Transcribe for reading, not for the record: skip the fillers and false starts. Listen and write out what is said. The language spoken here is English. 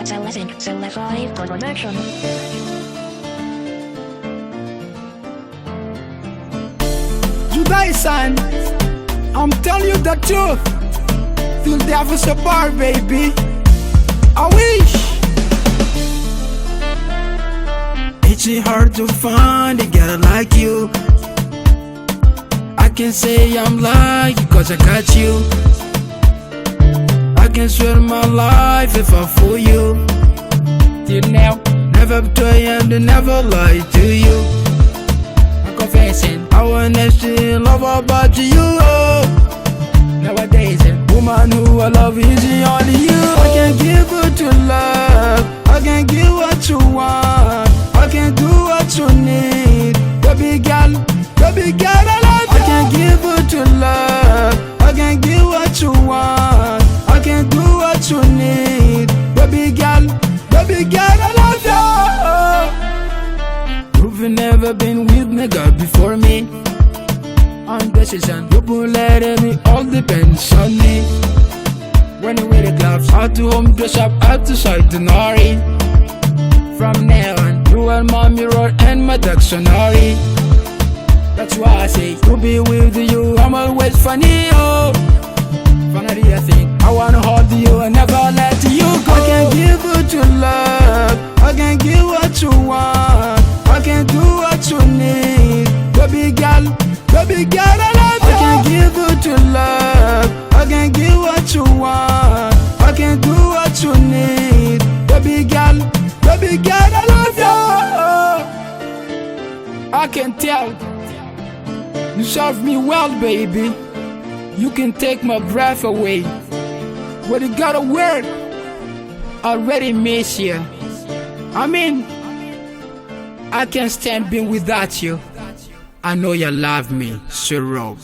Select production. Juday, son, I'm telling you the truth. Feel devil's a bar, baby. I wish. It's hard to find a girl like you. I can say I'm lucky cause I got you. I can swear my life if I fool you. Till now, never betray and never lie to you. I'm confessing, I want to love about you. Nowadays, woman who I love is only you. I can give what you love, I can give what you want, I can do what you need. Baby girl, I love you. I can give what you love, I can give what you want, I can do what you need. Baby girl, I love you. You've never been with nigga before me. On decision, you put letting me, all depends on me. When you wear the gloves, out to home, dress up, out to side to Nari. From now on, you are my mirror and my dictionary. That's why I say, to be with you, I'm always funny, oh. Finally I think, I wanna hold you and never let you go. I can give what you love, I can give what you want, I can do what you need. Baby girl, I love you. I can give what you love, I can give what you want, I can do what you need. Baby girl, I love you. I can tell you serve me well, baby. You can take my breath away, but you gotta work. I already miss you. I mean, I can't stand being without you. I know you love me, Sir Rob.